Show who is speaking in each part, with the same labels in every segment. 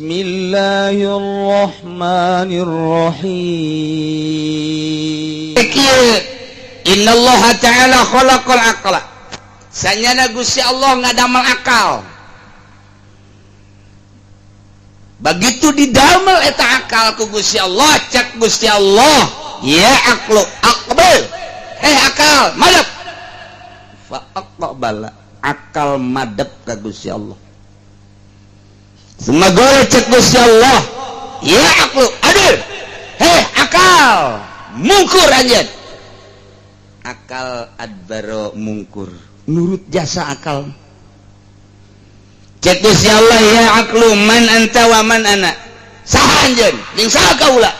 Speaker 1: Bismillahirrahmanirrahim. Innallaha ta'ala khalaqal aqla. Sanyana Gusti Allah ngadamel akal. Begitu didamel eta akal ku Gusti Allah, cek Gusti Allah, ya aqlu aqbal. Akal, madep. Fa aqbala, akal madep ka Gusti Allah. Semoga cek Gusti Allah, ya aqlu adil. Akal, mungkur anjeun. Akal adbaro mungkur. Nurut jasa akal. Cek Gusti Allah, ya aqlu man anta wa man ana. Saha anjeun jeung saha kaula?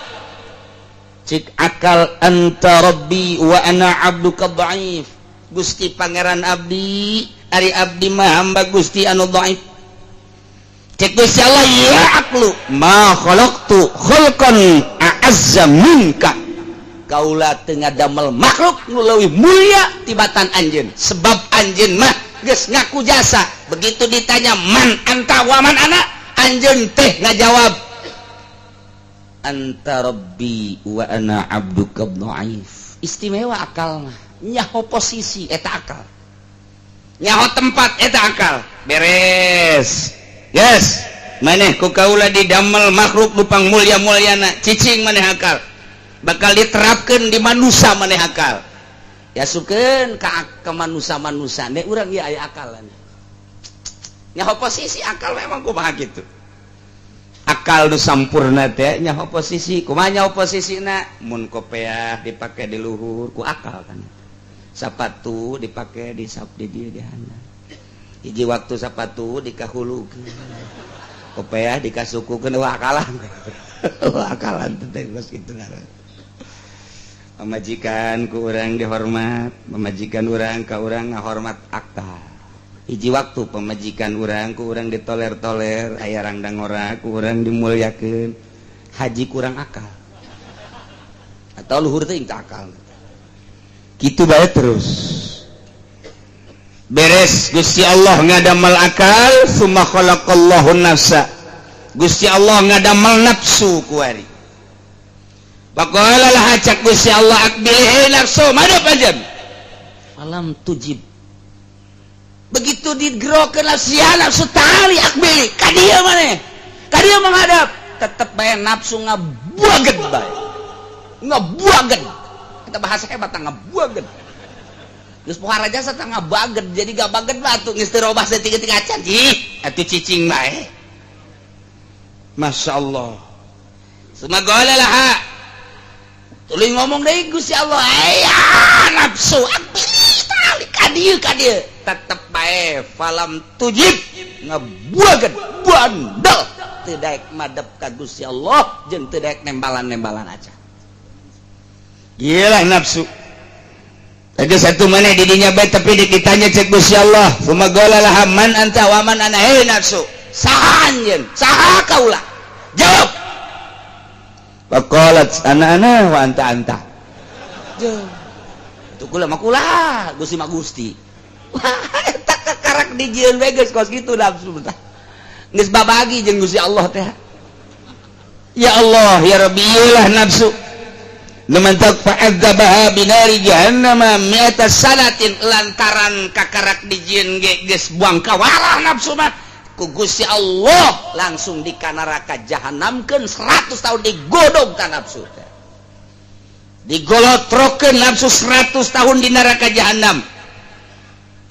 Speaker 1: Cik akal anta rabbi wa ana abduka dhaif. Gusti pangeran abdi, ari abdi mah hamba Gusti anu dhaif. Cek Gusti Allah, ya aqlu ma khalaqtu khalqan a'azza minka. Kaula teu ngadamel makhluk nu leuwih mulia tibatan anjeun, sebab anjeun mah geus ngaku jasa. Begitu ditanya man anta wa man ana, anjeun teh ngajawab anta rabbi wa ana abduka dhaif. Istimewa akal mah, nyaho posisi eta akal, nyaho tempat eta akal. Beres. Yes, maneh ku kaula didamel makhluk lupang mulia-mulyana, cicing maneh akal. Bakal diterapkeun di manusia maneh akal. Ya sukeun ka manusia-manusia nek urang ieu aya akalan. Nyaho posisi akal memang kumaha kitu. Akal nu sampurna teh nyaho posisi, kumaha nyaho posisina? Mun kopiah dipake di luhur ku akal kan. Sapatu dipake di sabdi dieu di handap. Hiji waktu sapatu dikahulukeun. Kopiah dikasukukeun akalan. Akalan teh geus kitu na. Pemajikan ku urang dihormat, pemajikan urang ka urang ngahormat akal. Hiji waktu pemajikan urang ku urang ditoler-toler, aya rangdang ora ku urang dimulyakeun. Haji kurang akal. Atau luhur teh teu akal. Kitu bae terus. Beres Gusti Allah ngadamel akal, summa khalaqallahu nafsa. Gusti Allah ngadamel nafsu ku ari. Faqala laha cak Gusti Allah akbil nafsu madep anjeun. Falam tujib. Begitu digerokeun nafsu tali akbil ka dieu maneh. Ka dieu menghadap, tetep bae nafsu ngabuageun bae. Ngabuageun. Kita bahasa hebat ngabuageun. Geus pohara jasa teh ngabageun, jadi gabageun batu geus teu robah saeutik-eutik acan. Atuh cicing bae. Masyaallah. Sumagala laha tuluy ngomong deui Gusti Allah, nafsu tali ka dieu tetep bae falam tujib ngabuageun bandel teu daek madep ka Gusti Allah jeung teu daek nembalan-nembalan aja. Gila nafsu. Ada satu mana di dinya bae tapi ditanya cek Gusti Allah, sumagala laha man anta wa man ana. Nafsu saha anjeun saha kaula? Jawab. Faqalat ana wa anta. Itu kula mah kula, Gusti mah Gusti. Eta kakarak dijieun we geus kos kitu nafsu tah. Geus babagi jeung Gusti Allah teh. Ya Allah, ya Rabbi, iyalah nafsu. Laman fa'adzabaha binari jahannama mi'ata sanatin, lantaran kakarak dijieun ge geus buang kawalah nafsu mah. Ku Gusti Allah langsung di ka neraka jahanamkeun 100 tahun digodog ka nafsu teh. Digolotrokeun nafsu 100 tahun di neraka jahanam.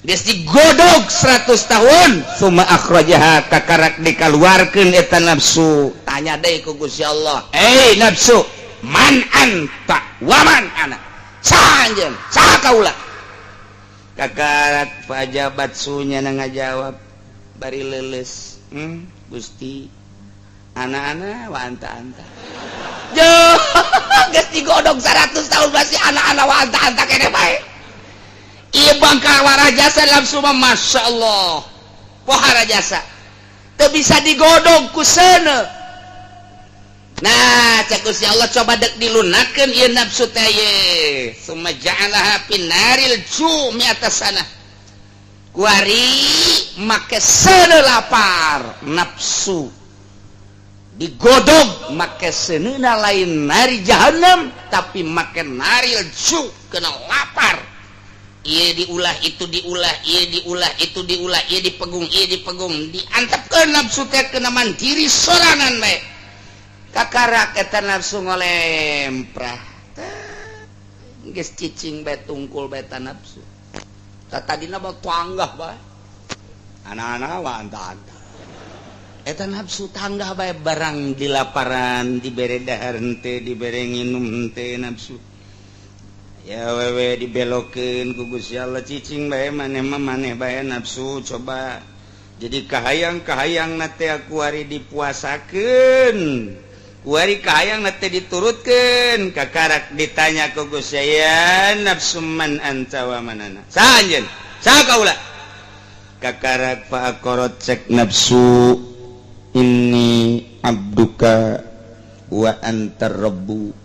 Speaker 1: Geus digodog 100 tahun, summa akhrajaha kakarak dikaluarkeun eta nafsu. Tanya deui ku Gusti Allah, nafsu, man anta wa man ana? Saha anjeun? Saha kaula? Kakarak pajabat sunya ngajawab bari leuleus, Gusti anak-anak wa anta. Geus digodog 100 tahun masih anak-anak wa anta kene bae. Ieu bangka warajasa nafsu mah masyaallah. Pohara jasa teu bisa digodog ku seuneu. Nah, cek Gusti Allah coba dek dilunakeun ieu nafsu teh ye. Summa ja'alaha finaril jumi atas sana. Kuari make seuneu lapar nafsu digodog make seunina lain nari jahanam tapi make nari leju kena lapar. Ieu diulah itu diulah ieu diulah itu diulah ieu dipegung diantepkeun nafsu teh kena mandiri sorangan bae kakarak eta nafsu ngolemprah geus cicing bae tungkul bae ta nafsu tadina mah tanggah bae anak-anak wantah eta nafsu tanggah bae barang di laparan dibere dahar henteu dibere nginum henteu nafsu ya wewe dibelokeun ku Gusti Allah cicing bae maneh mah maneh bae nafsu coba jadi kahayang teh aku ari dipuasakeun ku ari kahayang teh diturutkeun kakarak ditanya ku Gusti ya nafsu man anta wa manana saha anjeun saha kaula kakarak fa aqarat cek nafsu inni abduka wa antar rabbu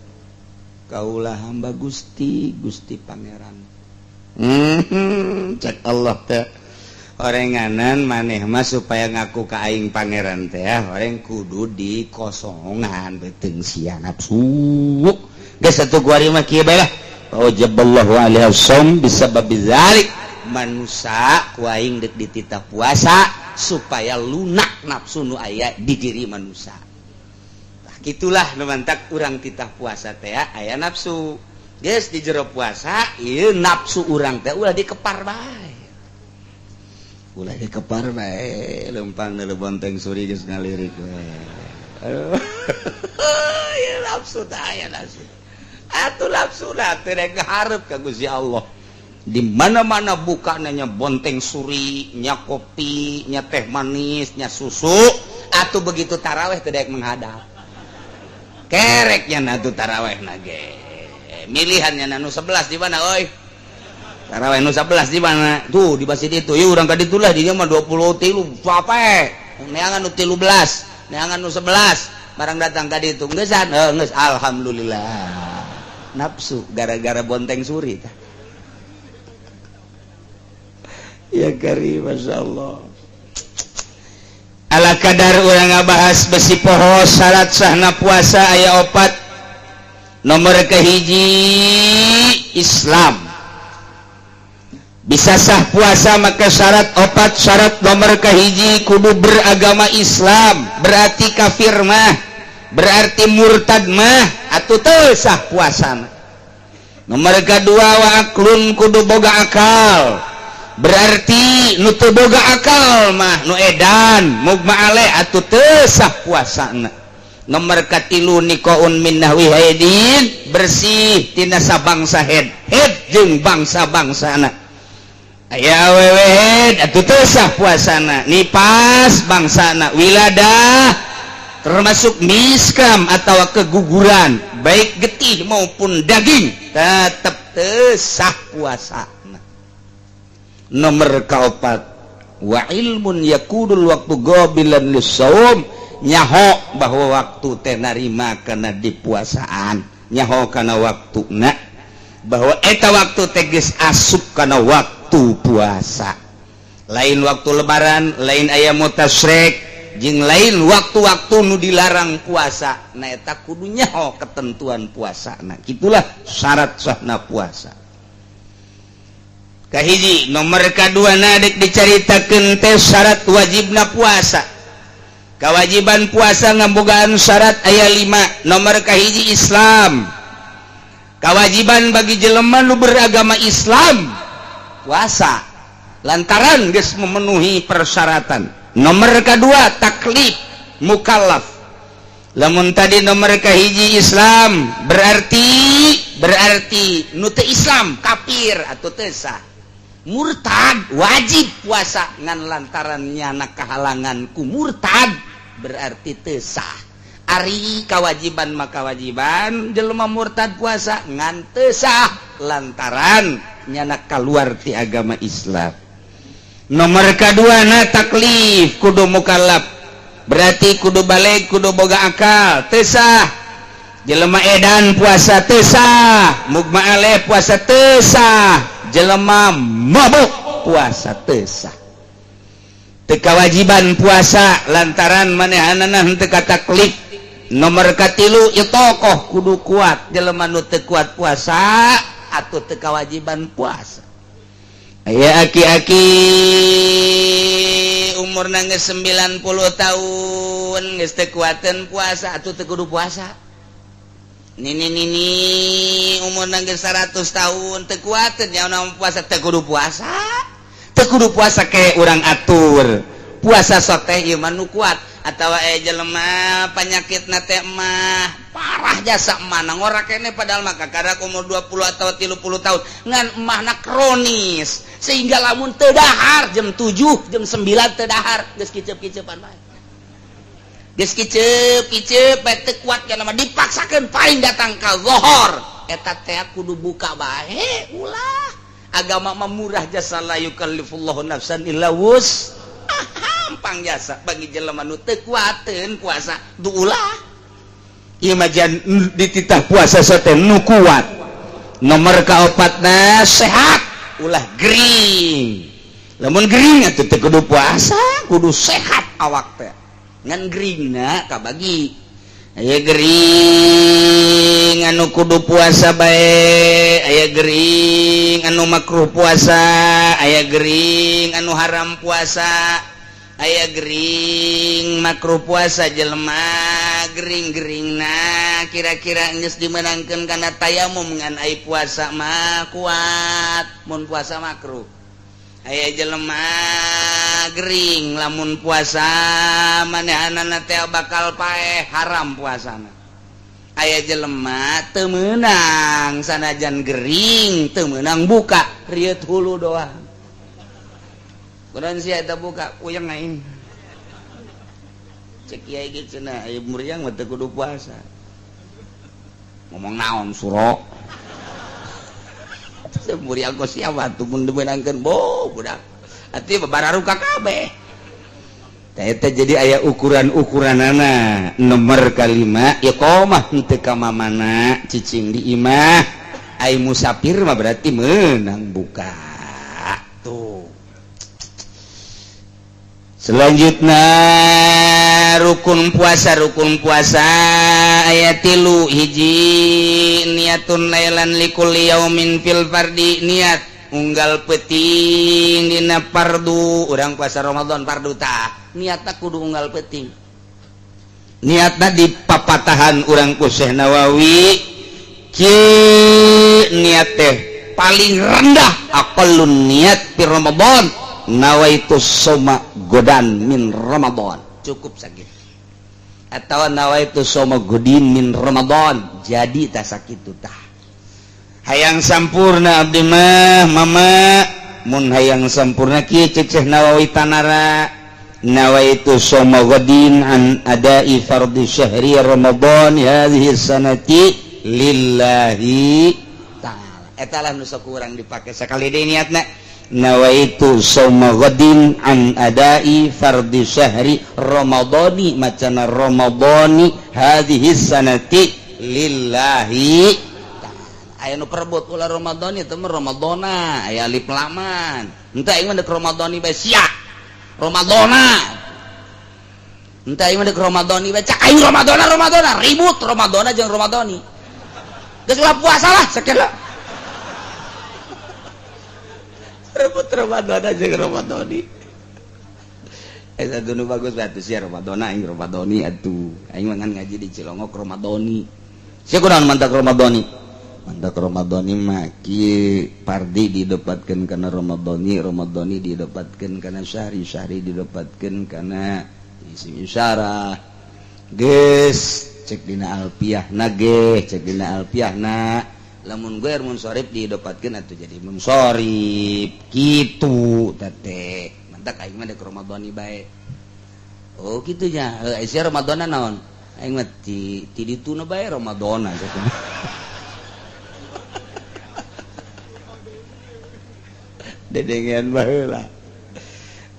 Speaker 1: kaulah hamba Gusti pangeran cek Allah teh orenganan maneh mah supaya ngaku ka aing pangeran teh oreng kudu dikosongan beuteung sia nafsu geus atuh ku ari mah kieu bae lah wajaballahu alaihi wasallam bisabab dzalik manusia ku aing deuk dititah puasa supaya lunak nafsu nu aya di diri manusia. Itulah numantak urang titah puasa teh aya nafsu geus di jero puasa ieu nafsu urang teh ulah dikepar bae lempang deuleu bonteng suri geus ngalirik we aduh ieu nafsu teh aya nafsu atuh nafsuna teh rek hareup ka Gusti Allah di mana-mana buka nya bonteng suri nya kopi nya teh manis nya susu atuh begitu tarawih teh daek menghadap kereknya natu taraweh nage milihannya nanu 11 di mana oi taraweh nu 11 di mana tuh di masjid itu yuk urang ka ditu lah dinya mah 23 pape neangan nu 13 neangan nu 11 barang datang ka ditu geussan geus alhamdulillah nafsu gara-gara bonteng suri tah ya karim masyaallah ala kadar urang ngabahas besi poho syarat sahna puasa aya 4 nomor kahiji Islam bisa sah puasa maka syarat 4 syarat nomor kahiji kudu beragama Islam berarti kafir mah berarti murtad mah atuh teu sah puasana nomor kedua wa aklun kudu boga akal berarti nu teu boga akal mah nu edan mugma ale atuh teu sah puasana nomor katilu nikoun min nahwi haidin bersih tina sabangsa head jeung bangsa-bangsana aya awewe head atuh teu sah puasana nipas bangsana wiladah termasuk miskam atawa keguguran baik getih maupun daging tetep teu sah puasa nomor kaopat wa ilmun yakudul waktu gobilan lissaum nyaho bahwa waktu teh narima kana dipuasaan nyaho kana waktuna bahwa eta waktu teh geus asup kana waktu puasa lain waktu lebaran lain aya mutasyrek jeung lain waktu-waktu nu dilarang puasa na eta kudu nyaho ketentuan puasana kitulah syarat sahna puasa kahiji nomor kadua dek dicaritakeun teh syarat wajibna puasa kewajiban puasa ngambogaan syarat aya 5 nomor kahiji Islam kewajiban bagi jelema nu beragama Islam puasa lantaran geus memenuhi persyaratan nomor kedua taklif mukallaf lamun tadi nomor kahiji Islam berarti nu teu Islam kafir atau teu sah murtad wajib puasa ngan lantaran nyana kahalangan ku murtad berarti teu sah ari kawajiban maka wajiban jelema murtad puasa ngan teu sah lantaran nyana kaluar ti agama Islam nomor kedua na taklif kudu mukallaf berarti kudu balik kudu boga akal teu sah jelema edan puasa teu sah mugma aleh puasa teu sah jelema mabuk puasa teu sah teu kawajiban puasa lantaran manehanana henteu kataklif. Nomor katilu ieu tokoh kudu kuat, jelema nu teu kuat puasa atuh teu kawajiban puasa. Aya aki-aki umurna geus 90 tahun geus teu kuateun puasa atuh teu kudu puasa. Nini umurna geus 100 tahun teu kuateun nyaona puasa teu kudu puasa. Teu kudu puasa ke urang atur. Puasa soteh ieu mah nu kuat atawa jelema panyakitna teh mah parah jasa emah ngora kene padahal mah kakara umur 20 atau 30 tahun ngan emahna kronis sehingga lamun teu dahar jam 7 jam 9 teu dahar geus kiceup-kiceupan bae. Geus kiceup bae teu kuat kana mah dipaksakeun paling datang ka zuhur eta teh kudu buka bae ulah. Agama mah murah jasa la yukallifullahu nafsan illa wus. Gampang jasa bagi jelema nu teu kuateun puasa duulah. Ieu mah jan dititah puasa teh nu kuat. Nomor kaopatna sehat ulah gering. Lamun gering atuh teu kudu puasa, kudu sehat awak teh. Ngan geringna kabagi. Aya gering anu kudu puasa bae, aya gering anu makruh puasa, aya gering anu haram puasa. Aya gering makruh puasa jelema gering-geringna kira-kira geus dimenangkeun kana tayamum ngan ai puasa mah kuat mun puasa makruh. Aya jelema gering lamun puasa manehanana teh bakal paeh haram puasana. Aya jelema teu meunang sanajan gering teu meunang buka rieut hulu doang. Kunaon sia eta buka puyeng aing. Cek kiai ge cenah aya muriang mah teu kudu puasa. Ngomong naon suro. Muriang kos siapa tuh mun dimenangkeun bo budak. Ati babararuka kabeh. Tah eta jadi aya ukuran-ukuranana. Nomor kalima iqamah henteu ka mamana cicing di imah. Ai musafir mah berarti meunang buka. Tuh. Selanjutnya rukun puasa ayat 3 hiji niatun lailan likulli yaumin fil fardi niat unggal peuting dina fardu urang puasa Ramadan fardu tah niatna kudu unggal peuting niatna di papatahan urang ku Syekh Nawawi ki niat teh paling rendah aqallun niat fi Ramadan nawaitu soma godan min Ramadan cukup sakit atau nawaitu soma godin min Ramadan jadi tak sakitu tah hayang sampurna abdi mah mama mun hayang sampurna kieu cek Nawawi tanara nawaitu soma godin an adai fardhi syahri Ramadan hadhihi sanati lillahi ta'ala eta lah nu sok urang dipake sakali deui niatna nawaitu soma ghadin an adai fardhi syahri ramadhani macana ramadhani hadhihi sanati lillahi ta'ala aya nu perebut ulah ramadhani teh mah ramadhana aya alif laman henteu aing mah deuk ramadhani bae sia ramadhana henteu aing mah deuk ramadhani bae cak aing ramadhana ribut ramadhana jeung ramadhani geus ulah puasa lah sakieu rebut Ramadan aja ke Ramadhani. Satu nu bagus batu sia Ramadan aing Ramadhani atuh. Aing mah ngaji di Cilongok Ramadhani. Sia kunaon mantak Ramadhani? Mantak Ramadhani mah kieu pardi didapatkeun kana Ramadhani didapatkeun kana syahri didapatkeun kana isim isyarah. Geus cek dina alfiahna ge, cek dina alfiahna lamun guer munsorib didapatkeun atuh jadi munsorib kitu teh mantak aing mah deuk Ramadhani bae oh kitu nya sia Ramadhana naon aing mah ti dituna bae Ramadhana dedengan baheula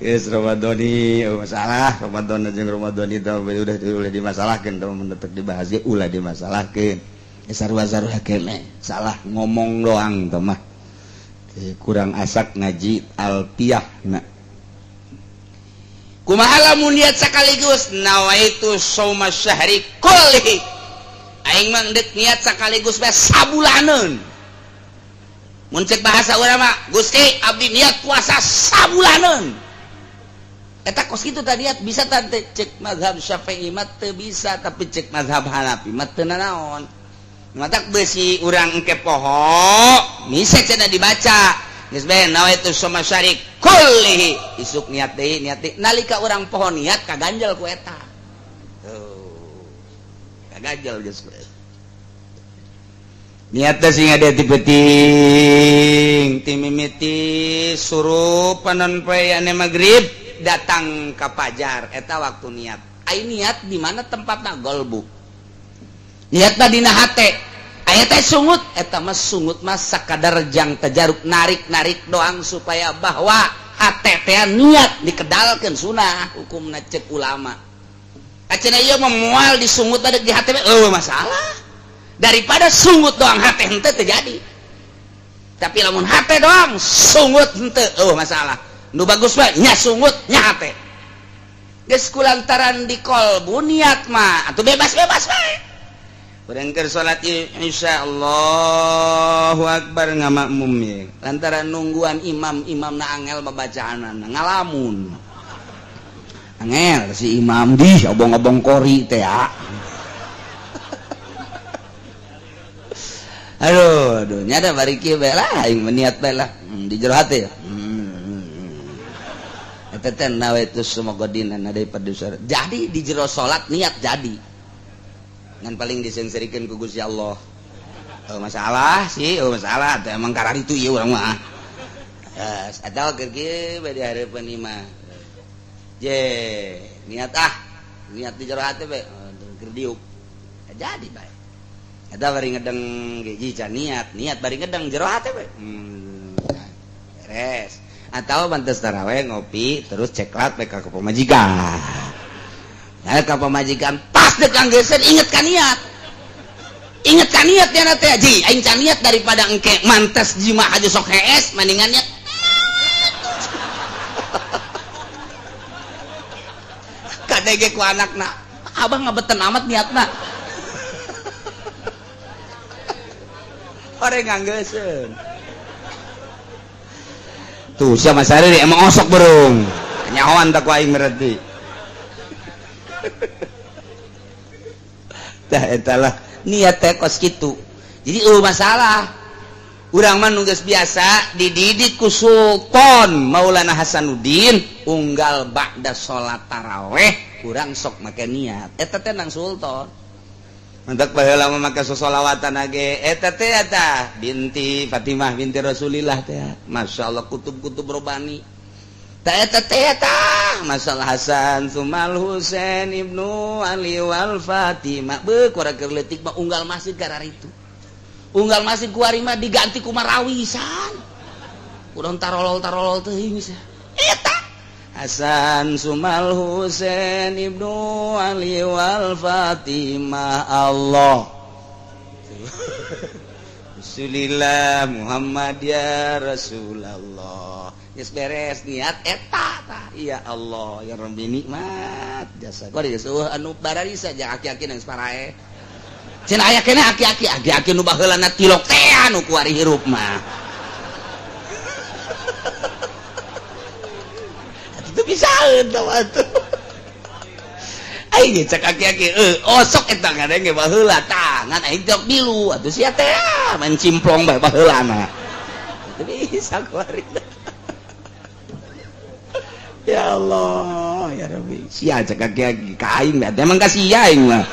Speaker 1: geus Ramadhani masalah Ramadhana jeung Ramadhani teh udah dimasalahkeun teh mun teu dibahas ge ulah dimasalahkeun sarua-sarua kene salah ngomong doang tuh mah kurang asak ngaji alfiah nah kumaha lamun niat sakaligus nawaitu shauma syahri kullihi aing mah deuk niat sakaligus bae sabulaneun mun cek bahasa urang mah Gusti abdi niat puasa sabulaneun eta kos kitu tadi niat bisa tante cek mazhab Syafi'i mah teu bisa tapi cek mazhab Hanafi mah teu naon matak beusi urang engke poho bisa cenah dibaca geus bae nawaitu shauma syahri kullihi isuk niat deui nalika urang poho niat kaganjel ku eta kaganjel geus niat teh sing ada tipeting ti mimiti suruh panon poe ane magrib datang ka fajar eta waktu niat ai niat di mana tempatna golbu niatna dina hate aya teh sungut eta mah sungut mah sakadar jang tajaruk narik doang supaya bahwa hate teh niat dikedalkeun sunah hukumna cek ulama acenah ieu mah moal disungut ada di hate masalah daripada sungut doang hate henteu terjadi tapi lamun hate doang sungut henteu masalah nu bagus mah nya sungut nya hate geus kulantaran di kolbu niat mah atuh bebas-bebas bae urang keur salat Isya Allahu Akbar ngamakmum ye lantaran nungguan imamna angel babacaanana ngalamun angel si imam di obong-obong kori teh ya aduh nyada bari kieu bae lah aing niat bae lah di jero hate eta teh nawaitu sumogodina daripada jadi di jero salat niat jadi ngan paling disenserikeun ku Gusti Allah masalah sih masalah teh emang karang itu ieu urang mah atawa keur kieu bae di hareupeun imah je niat di jero hate bae keur diuk jadi bae eta bari ngedeng ge can niat bari ngedeng jero hate bae beres atawa bantes tarawih ngopi terus ceklat bae ka pamajikan ka pamajikan pas dek anggeuskeun inget ka niat nya teh ji aing can niat daripada engke mantes jima aja sok hees mendingan niat kadege ku anakna abah ngabeten amat niatna ore nganggeuskeun tuh sia masari emang osok burung nyahoan tak ku aing mereti tah etalah niat teh kos kitu jadi masalah urang mah nu geus biasa dididik ku Sultan Maulana Hasanuddin unggal ba'da salat tarawih urang sok make niat eta teh nang Sultan mantak baheula mah make solawatan age eta teh eta binti Fatimah binti Rasulillah teh masyaallah kutub-kutub robani eta masalah Hasan Sumal Husain Ibnu Ali wal Fatimah beuh ku keur leutik mah unggal masjid gara itu unggal masjid ku ari mah diganti ku marawisan urang tarolol teuing eta Hasan Sumal Husain Ibnu Ali wal Fatimah Allah Rasulillah Muhammad ya Rasulullah geus beres niat eta tah ya Allah ya Rabbi nikmat jasa kau geus anu barari saja aki-aki nang parae cenah aya keneh aki-aki nu baheulana tilok teh anu ku ari hirup mah itu bisa atuh aing cek aki-aki osok eta ngadenge baheula tah ngan aing tilok bilu atuh sia teh main cimplong bae baheulana itu bisa ku ari ya Allah ya Rabbi sia cek kaki kain emang kasih aing mah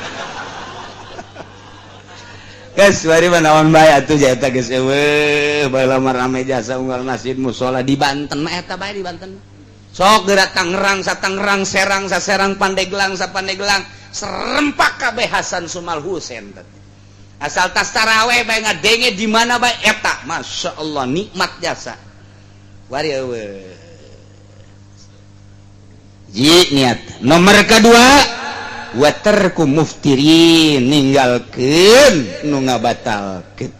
Speaker 1: geus bari naon bae atuh eta geus eueuh baheula mah rame jasa unggal masjid mushola di Banten mah eta bae di Banten sok geura Tangerang satangerang Serang saserang Pandeglang sapandeglang serempak kabeh Hasan Sumal Husain asal tas tarawih bae ngadenge di mana bae eta masyaallah nikmat jasa bari eueuh niat nomor kedua watarku muftirin ninggalkeun nu ngabatalkeun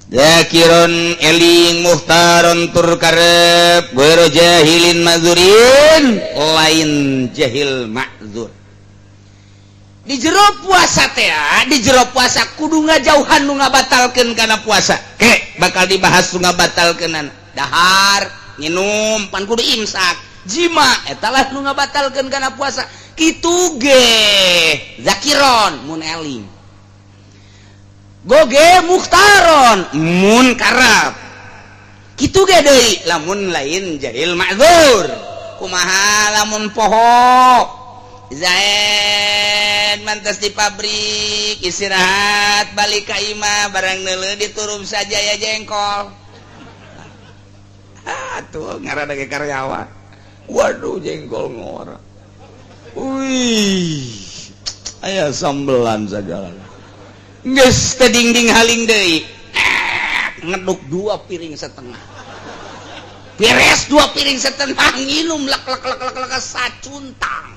Speaker 1: Zakirun eling muhtaron tur karep wero jahilin mazurin lain jahil ma'zur. Di jero puasa teh, di jero puasa kudu ngajauhan nu ngabatalkeun kana puasa. Ke bakal dibahas nu ngabatalkeunana. Dahar, nginum, pan kudu imsak. Jima eta lah nu ngabatalkeun kana puasa. Kitu ge zakiron mun eling. Goge muhtaron mun karab. Kitu ge deui lamun lain jahil ma'zur. Kumaha lamun poho? Zaid mantas di pabrik istirahat balik ka imah barang neuleuh diturum saja ya jengkol. Tuh ngarana ge karyawan. Waduh jengkol ngora. Wih. Aya sambelan sagala. Geus teu dingding haling deui. Ngeduk 2 piring setengah. Beres 2 piring setengah nginum lek sacuntang.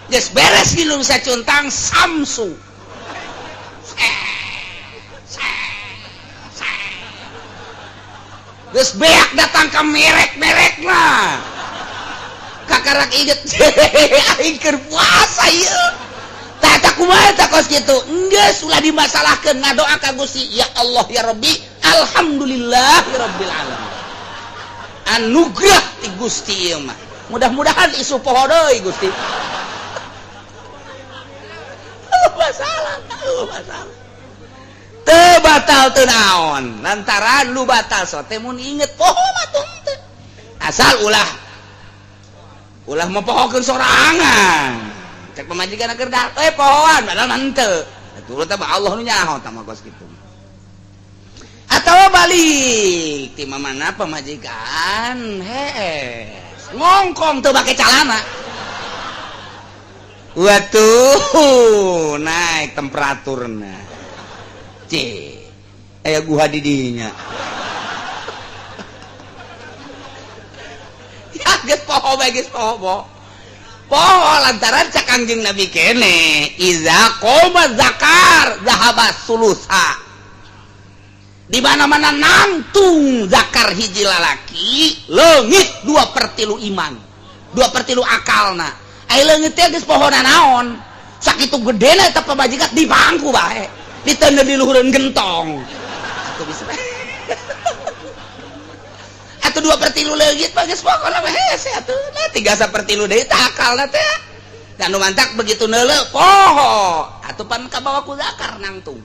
Speaker 1: Geus beres nginum sacuntang samsu. Geus beak datang ke merek-merekna. Kakarak inget aing keur puasa ieu. Tah kumaha tah kos kitu? Geus ulah dimasalahkeun ngadoa ka Gusti, ya Allah ya Rabbi, alhamdulillahirabbil alamin. Anugerah ti Gusti ieu mah. Mudah-mudahan isu poho deui Gusti. Masalah. Teu batal teu naon, lantaran lu batal sote mun inget poho mah teu. Asal ulah mempohokeun sorangan. Cek pamajikan keur pohoan padahal mah henteu. Turut teh Allah nu nyaho tah mah kos kitu. Atawa balik ti mamana pamajikan ngongkong teu make calana. Watuh, naik temperaturna. Aya guha di dinya. Ya geus poho bae geus poho. Poho lantaran cak Kangjeng Nabi kene, iza qoma zakar zahaba sulusa. Di mana-mana nangtung zakar hiji lalaki, leungit 2/3 iman. 2/3 akalna. Ai leungit teh geus pohona naon? Sakitu gedena eta pamajikan di bangku bae. Diteu di luhureun gentong. Atuh bisa. Atuh 2/3 leungit mah geus pokona mah hese atuh. Nah 3/3 deui tah akalna teh. Dan nu mantak begitu neuleuh poho. Atuh pan kabawa ku zakar nangtung.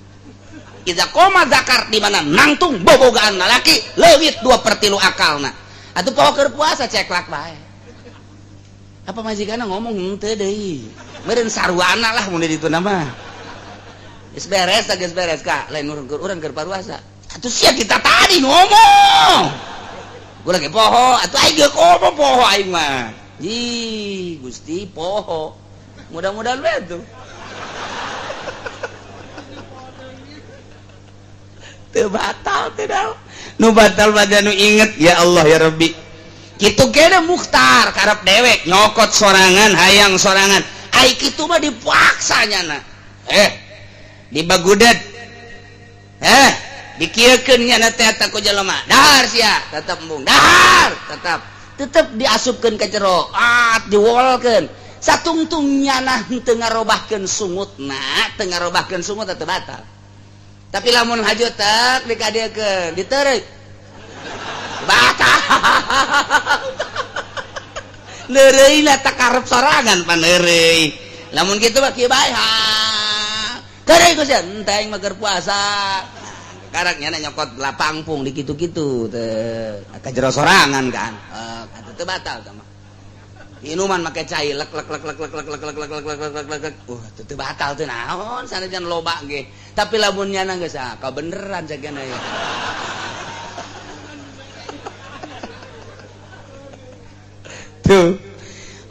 Speaker 1: Iza qoma zakar di mana nangtung bobogaan lalaki leungit 2/3 akalna. Atuh poho keur puasa ceklak bae. Apa majikanna ngomong henteu deui. Meureun sarwana lah mun ditu mah. Geus beres tah geus beres ka, lain urang keur paruasa. Atuh sia kita tadi ngomong. Gua lagi poho, atuh aing geus ngomong poho aing mah. Ih, Gusti poho. Mudah-mudahan we tuh. Teu batal teh daun. Nu batal pada nu inget ya Allah ya Rabbi. Kitu kene mukhtar karep dewek nyokot sorangan hayang sorangan. Ai kitu mah dipaksa nyana. Dibagudet. Dikieukeun nyana teh eta ku jelema. Dahar sia, tetep embung. Dahar, tetep diasupkeun ka jero. Diwolkeun. Satungtung nyana teu ngarobahkeun sumutna, teu ngarobahkeun sumut teh batal. Tapi lamun hajut tak dikadiekeun, diteureuy. Batal. Neureuyna tak karep sorangan pan neureuy. Lamun kitu mah kieu bae. Keureuy Gusti, henteu aing mah keur puasa. Karaknya nyokot lapangpung di kitu-kitu teh ka jero sorangan kan. Atuh teu batal tah mah. Minuman make cai lek. Teu batal teu naon sanajan loba ge. Tapi lamun nyana geus kabeneran sagana ya. Tuh.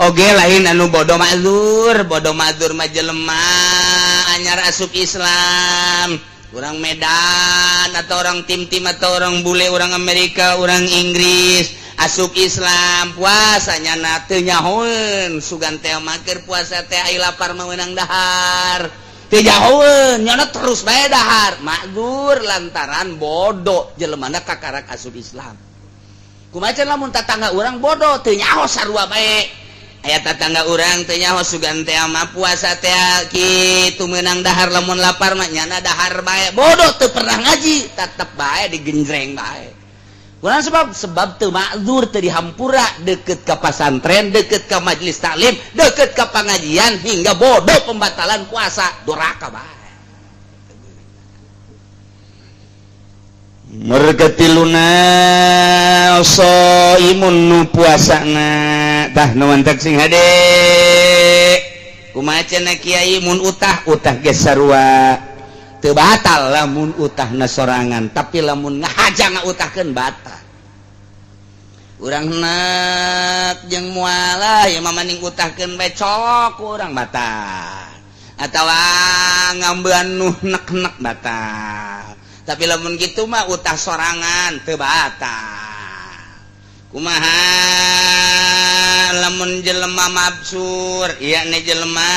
Speaker 1: Oge lain anu bodoh mazur mah jelema anyar asup Islam. Orang Medan atau orang tim-tim atau orang bule, orang Amerika, orang Inggris asup Islam puasanya na teu nyahoeun sugan teh mah keur puasa teh ai lapar meunang dahar jauh nyana terus bae dahar makdur lantaran bodoh jelemana kakarak asup Islam kumaha can lamun tatangga urang bodoh teu nyaho sarua bae aya tatangga urang teu nyaho sugan teh mah puasa teh kitu meunang dahar lamun lapar mah nyana dahar bae bodoh teu pernah ngaji tetep bae digenjreng bae kunaon sebab teu makzur teu dihampura deukeut ka pasantren deukeut ka majelis taklim deukeut ka pangajian hingga bodoh pembatalan puasa duraka bae mergatiluna imun nu puasana tah nuan tak sing hade kumaha cenah kiai mun utah ge sarua teu batal lamun utahna sorangan tapi lamun ngahaja ngautahkeun batal urang nek jeung mualah ya mamaning utahkeun bae colok urang batal atawa ngambean nu nek-nek batal tapi lamun kitu mah utah sorangan teu batal kumaha lamun jelema mabsur ieu ne jelema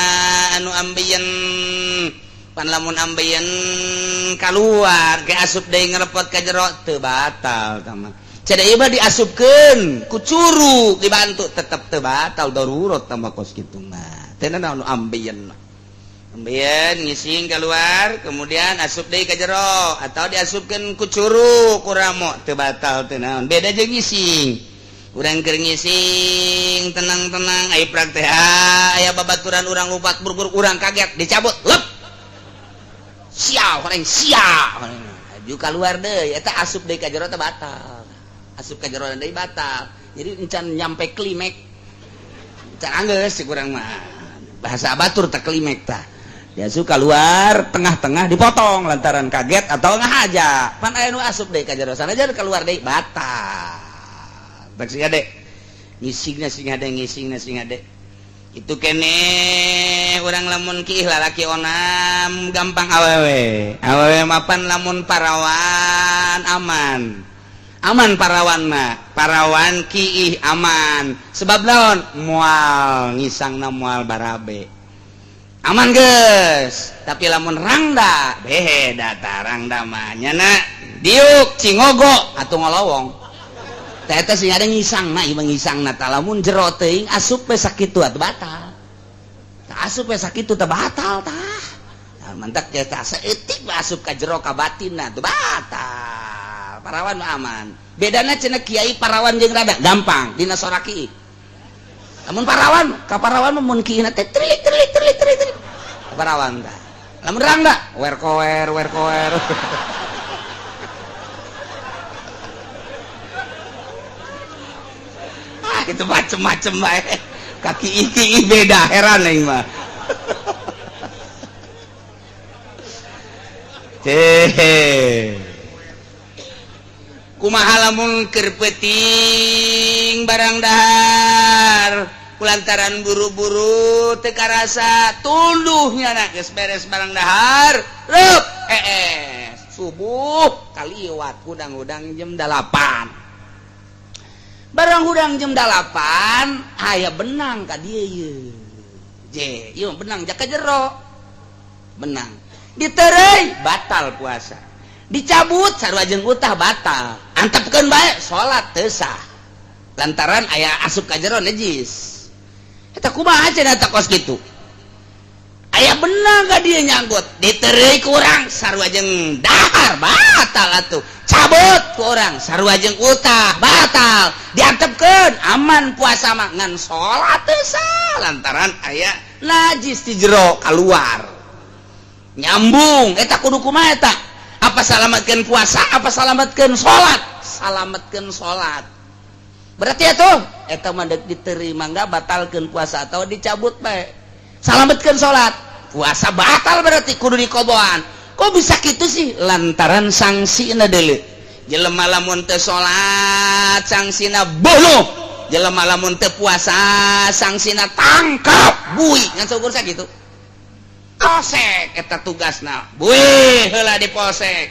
Speaker 1: anu ambeien pan lamun ambeien kaluar ke asup deui ngerepot ka jero teu batal tama cada ieu mah diasupkeun ku curug dibantu tetep teu batal darurat tama kos kitu mah teu naon ambeien mah ambeien ngising keluar kemudian asup deui ka jero atau diasupkeun ku curug ku ramo teu batal teu naon beda jeung ngising urang keur ngising tenang-tenang ai praktek aya babaturan urang lupat buru-buru urang kaget dicabut lep sial orang sial aju keluar deui eta asup deui ka jero teh batal asup ka jero deui batal jadi encan nyampe klimek encan anggeus cik urang mah bahasa batur teh klimek tah diasup keluar tengah-tengah dipotong lantaran kaget atau ngahaja pan aya nu asup deui ka jero sanajan keluar deui batal tak sing ade ngisingna sing ade itu kene urang lamun kiih lalaki onam gampang awewe mapan lamun parawan aman parawan mah parawan kiih aman sebab naon moal ngisangna moal barabe aman geus tapi lamun rangda beda tarangda mah nyana diuk cingogo atuh ngolowong teh teh sing ada ngisangna ieu ngisangna tah lamun jero teuing asup we sakitu atuh batal tah asup we sakitu teh batal tah mantak teh tah saeutik asup ka jero ka batinna teh batal parawan mah aman bedana cenah kiai parawan jeung rada gampang dina soraki lamun parawan ka parawan mah mun kieu teh trilik parawan tah lamun rangda wer kower itu macem-macem bae kaki iki beda heran aing mah kumaha lamun keur peuting barang dahar kulantaran buru-buru teu karasa tunduhnya na geus beres barang dahar reup subuh kaliwat udang-udang jam 8 barang hudang jam 8 aya benang ka dieu ieu benang jak ka jero benang diterei batal puasa dicabut sarua jeung utah batal antepkeun bae salat teu sah lantaran aya asup ka jero najis eta kumaha cenah eta kos kitu aya benang ka dieu nyanggut diterei ku urang sarua jeung dahar batal atuh cabut ku urang sarua jeung utah batal diantepkeun aman puasa mah ngan salat teu sah lantaran aya najis di jero keluar nyambung eta kudu kumaha eta apa salametkeun puasa apa salametkeun salat salametkeun salat berarti atuh eta mah deuk diterima enggak batalkeun puasa atau dicabut bae salametkeun salat puasa batal berarti kudu dikoboan kok bisa gitu sih lantaran sanksina deuleu jelema lamun teu salat sangsina bunuh jelema lamun teu puasa sangsina tangkap buih ngan saukur sakitu polsek eta tugasna buih heula di polsek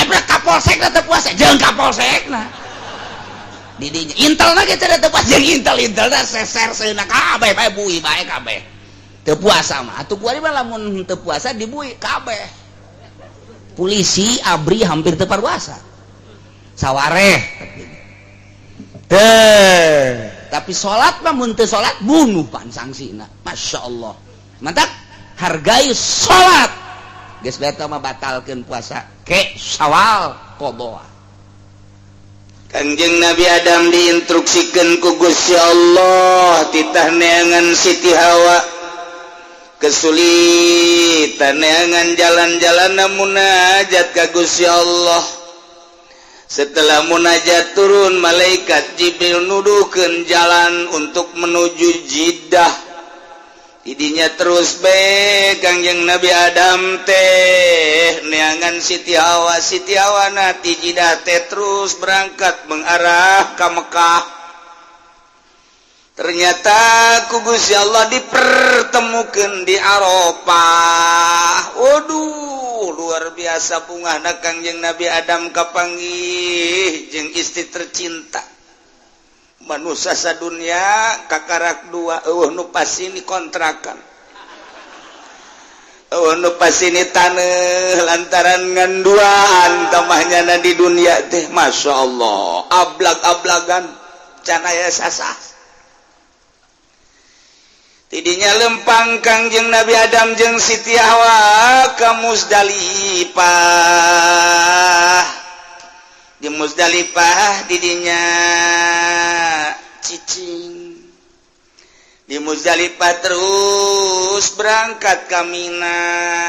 Speaker 1: brek ka polsek teh puasa jeung ka polsekna di dinya intelna ge teh teu puasa jeung intel-intelna seser seuna kabeh bae buih bae kabeh teu puasa mah atuh kuari mah lamun teu puasa dibui kabeh polisi abri hampir teu puasa sawareh tapi salat mah mun teu salat bunuh pan sangsina masyaallah mantap hargai salat geus beta mah batalkeun puasa ke Syawal qada
Speaker 2: Kangjeng Nabi Adam diinstruksikeun ku Gusti Allah titah neangan Siti Hawa kesulitan neangan jalan-jalan munajat ka Gusti Allah. Setelah munajat turun malaikat Jibril nuduhkeun jalan untuk menuju Jiddah. Didinya terus Kangjeng Nabi Adam teh neangan Siti Hawa nati Jiddah teh terus berangkat mengarah ke Mekah. Ternyata ku Gusti Allah dipertemukan di Arafah. Waduh, luar biasa bungahna Kangjeng Nabi Adam kapanggih jeung istri tercinta. Manusia sadunya kakarak dua nu pasini kontrakan nu pasini tanah lantaran nganduaan tamahnya di dunia teh Masya Allah ablag-ablagan canaya sasah tidinya lempang Kangjeng Nabi Adam jeung Siti Hawa ka Musdalifah. Di Musdalifah didinya cicing di Musdalifah terus berangkat ka Mina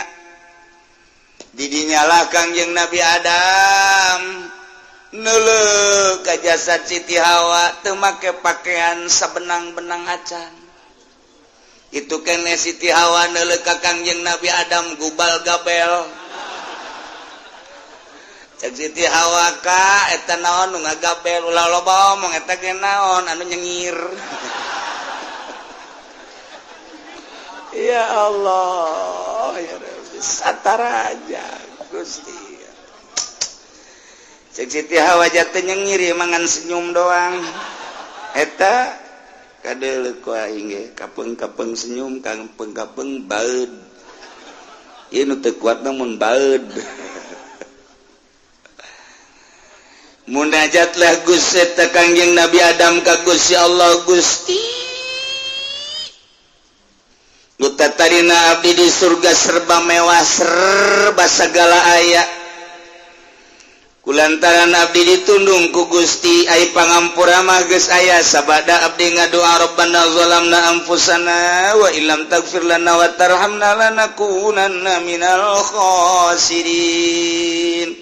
Speaker 2: didinya lah Kangjeng Nabi Adam neuleuh ka jasad Siti Hawa teu make pakaian sabenang-benang acan itu kene Siti Hawa neuleuh ka Kangjeng Nabi Adam gubal gabel Siti Hawa ka eta naon nu ngagabel ulah loba omong eta ge naon anu nyengir. Ya Allah ya Rabbi satara aja Gusti. Cek Siti Hawa jate nyengir mangan senyum doang. Eta kadeuleu ku aing ge kapeung-kapeung senyum kapeung-kapeung baeud. Ieu nu teu kuat namun baeud. Munajatlah Gusti Kangjeng Nabi Adam ka Gusti Allah Gusti Gutatarina abdi di surga serba mewah serba segala aya kulantaran abdi ditundung ku Gusti ai pangampura mah geus aya sabada abdi ngadoa Rabbana zalamna anfusana wa illam taghfir lana wa tarhamna lanakunanna minal khasirin.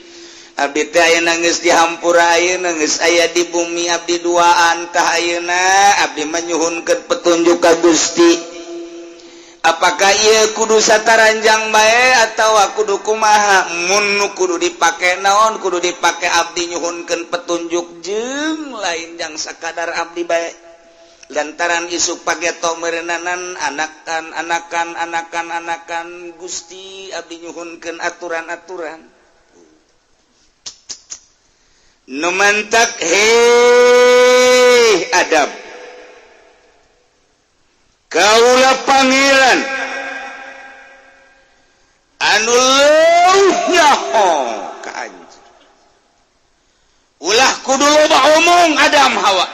Speaker 2: Abdi teh ayeuna geus dihampura ayeuna geus aya di bumi abdi duaan tah ayeuna abdi manyuhunkeun petunjuk ka Gusti. Apakah ieu kudu sataranjang bae atawa kudu kumaha? Mun kudu dipake naon? Kudu dipake abdi nyuhunkeun petunjuk jeung lain jang sakadar abdi bae. Lantaran isuk pageto meureunnanan anakan Gusti abdi nyuhunkeun aturan-aturan. Numantak hei Adam kaulah pangeran anu nyaho ka anjeun ulah kudu loba omong Adam Hawa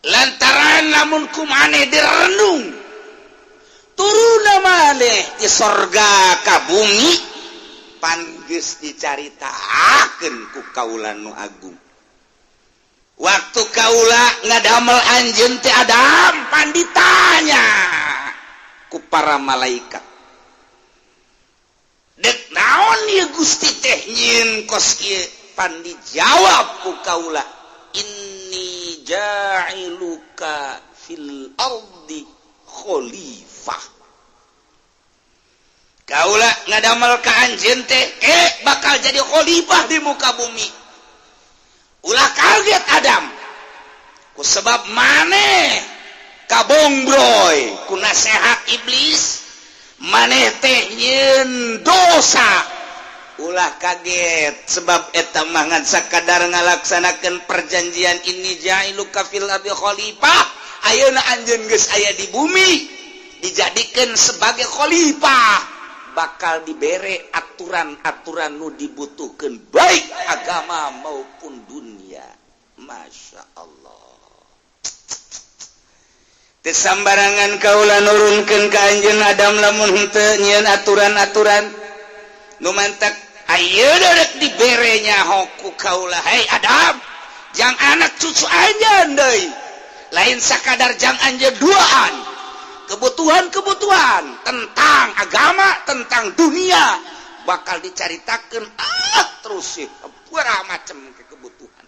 Speaker 2: lantaran lamun kumaneh direnung turuna maneh di sorga ka bumi pangeus dicaritakeun ku kaula nu agung. Waktu kaula ngadamel anjeun teh Adam pan ditanya ku para malaikat. Dek naon ieu Gusti teh nyieun kos kieu pan dijawab ku kaula inni ja'iluka fil ardi khalifah. Kaulah ngadamel ka anjeun teh bakal jadi khalifah di muka bumi. Ulah kaget Adam. Ku sebab maneh kabongbroy ku nasehat iblis, maneh teh nyieun dosa. Ulah kaget sebab eta mah ngan sakadar ngalaksanakeun perjanjian ini jailuka fil ardi khalifah. Ayeuna anjeun geus aya di bumi. dijadikan sebagai khalifah bakal dibere aturan-aturan nu dibutuhkan baik agama maupun dunia. Masya Allah. Tesambarangan kaula nurunkeun ka anjeun Adam lamun henteu nyieun aturan-aturan nu mantak ayeuna rek dibere nyaho ku kaula. Hei Adam, jang anak cucu anjeun deui. Lain sakadar jang anjeun duaan. Kebutuhan-kebutuhan tentang agama, tentang dunia bakal dicaritakeun terus sih berapa macam kebutuhan.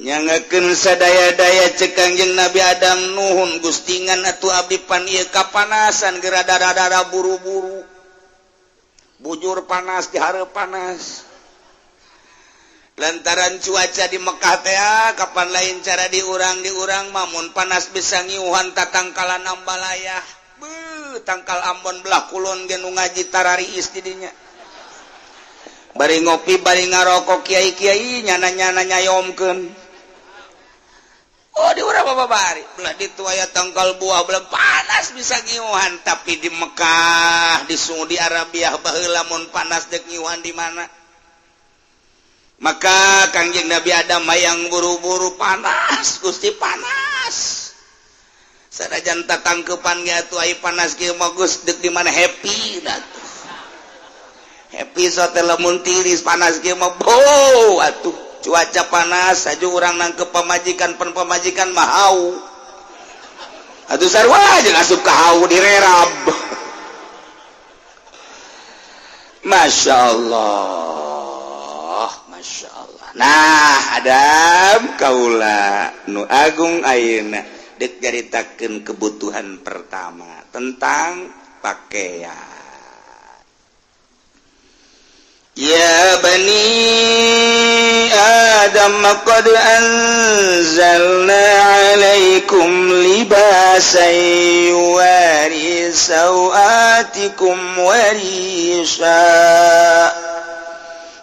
Speaker 2: Nyangakeun sadaya-daya cek Kangjeng Nabi Adam nuhun gustingan atuh abdi pan ieu kapanasan geura dada-dada buru-buru. Bujur panas di hareup panas. Lantaran cuaca di Mekah teh kapan lain cara diurang mamun panas bisa ngiuhan tatangkalan ambalayah. Tangkal Ambon belah kulon ge nu ngaji tarariis di dinya. Bari ngopi bari ngarokok kiai-kiai nyana-nyana nyayomkeun. Oh di urang babari belah ditu aya tangkal buah belah panas bisa ngiuhan tapi di Mekah di Saudi Arabia baheula mun panas dek ngiuhan di mana? Maka Kangjeng Nabi Adam mayang buru-buru panas, Gusti panas. Sanajan tatangkeupan ge atuh ai panas kieu mah Gus deuk di mana happy dah. Happy sote lamun tiris panas kieu mah boh atuh cuaca panas saja urang nangkep pamajikan mah hau. Atuh sarua jeung asup ka hau direrab. Masya Allah. Masya Allah. Nah Adam kaula nu agung ayeuna dek jaritakeun kebutuhan pertama tentang pakaian. Ya bani Adam qad anzalna alaikum libasan yuwari sawatikum warisha.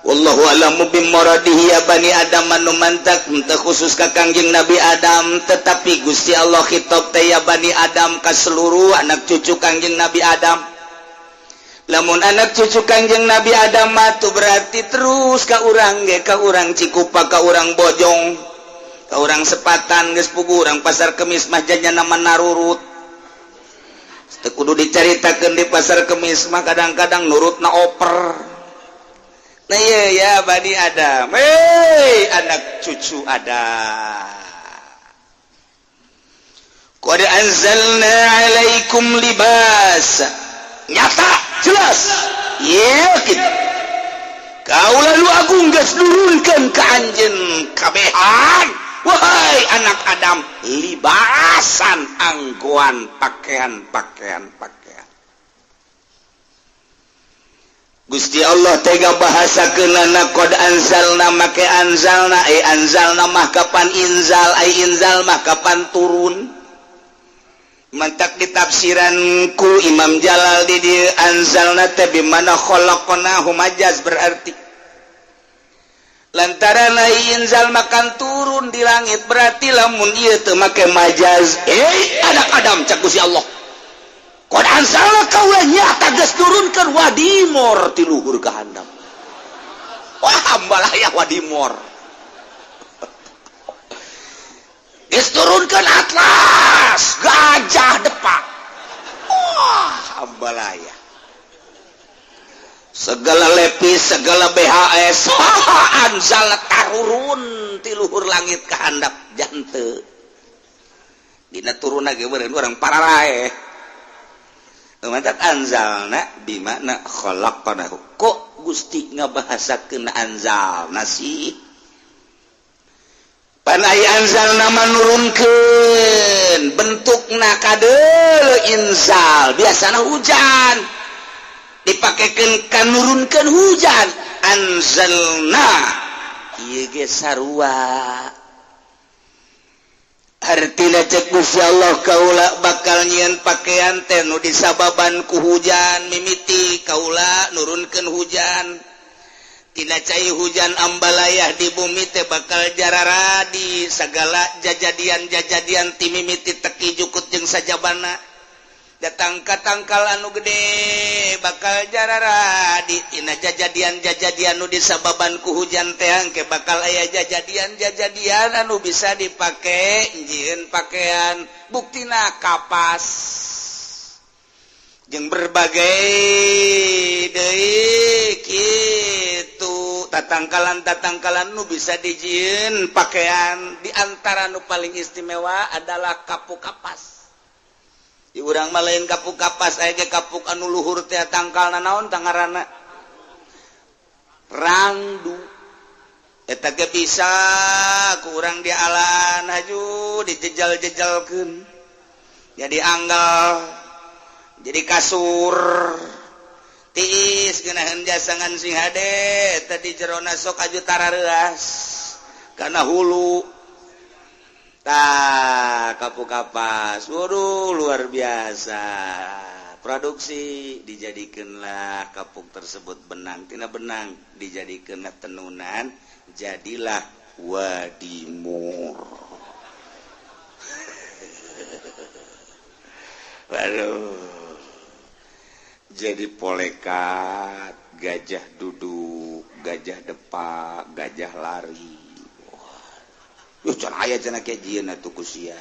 Speaker 2: Wallahu a'lamu bimuradihi. Ya bani Adam anu mantak teu khusus ka Kangjeng Nabi Adam tetapi Gusti Allah khitab teh ya bani Adam ka seluruh anak cucu Kangjeng Nabi Adam. Lamun anak cucu Kangjeng Nabi Adam atuh berarti terus ka urang ge, ka urang Cikupa, ka urang Bojong, ka urang Sepatan geus puguh urang Pasar Kemis mah jajana narurut. Teu kudu dicaritakeun di Pasar Kemis mah kadang-kadang nurutna oper. Nah ya bani Adam, anak cucu Adam. Qad anzalna alaikum libas. Nyata, jelas. Yakin. Kaula lu agung geus nurunkeun ka anjeun kabehan. Wahai anak Adam, libasan anggoan pakaian. Gusti Allah tega bahasakeunana qad anzalna make anzalna mah kapan inzal inzal mah kapan turun. Mantak ditafsiran ku Imam Jalal di dieu anzalna teh bi mana khalaqnahu majaz berarti lantaran inzal makan turun di langit berarti lamun ieu teu make majaz anak Adam cak Gusti Allah qad anzalna kaula nyata geus turunkeun wadimor ti luhur ka handap. Wah hambalayah wadimor. Geus turunkeun atlas, gajah depak. Wah hambalayah. Segala lepis, segala BHS, anzal tarurun ti luhur langit ka handap janteu. Dina turunna ge beureun urang pararae. Mantak anzalna bimakna khalaqnahu. Kok Gusti ngabahasakeun anzalna sih? Pan aya anzalna manurunkeun bentukna kadeul inzal biasana hujan dipakekeun kanurunkeun hujan anzalna ieu ge sarua. Artina cek Gusti Allah kaula bakal nyieun pakaian teh nu disababan ku hujan mimiti kaula nurunkeun hujan tina cai hujan ambalayah di bumi teh bakal jarara di segala jajadian ti mimiti teki jukut jeung sajabana datang ka tangkal anu gede bakal jarara di tina jajadian nu disababan ku hujan teh angke bakal aya jajadian anu bisa dipake njieun pakaian buktina kapas jeung berbagai deui kitu tatangkalan nu bisa dijieun pakaian di antara nu paling istimewa adalah kapuk kapas. Di urang mah lain kapuk kapas aya ge kapuk anu luhur teh tangkalna naon tangarana rangdu eta ge bisa ku urang di alan haju dijejal-jejalkeun jadi anggal jadi kasur tiis geunaheun jasangan sing hade tadi jerona sok aju tarareas kana hulu tah kapuk kapas waduh luar biasa produksi dijadikeunlah kapuk tersebut benang tina benang dijadikeunna tenunan jadilah wadimur. Waduh jadi polekat, gajah duduk, gajah depak, gajah lari. Yuh can aya cenah kejieun atuh ku sia.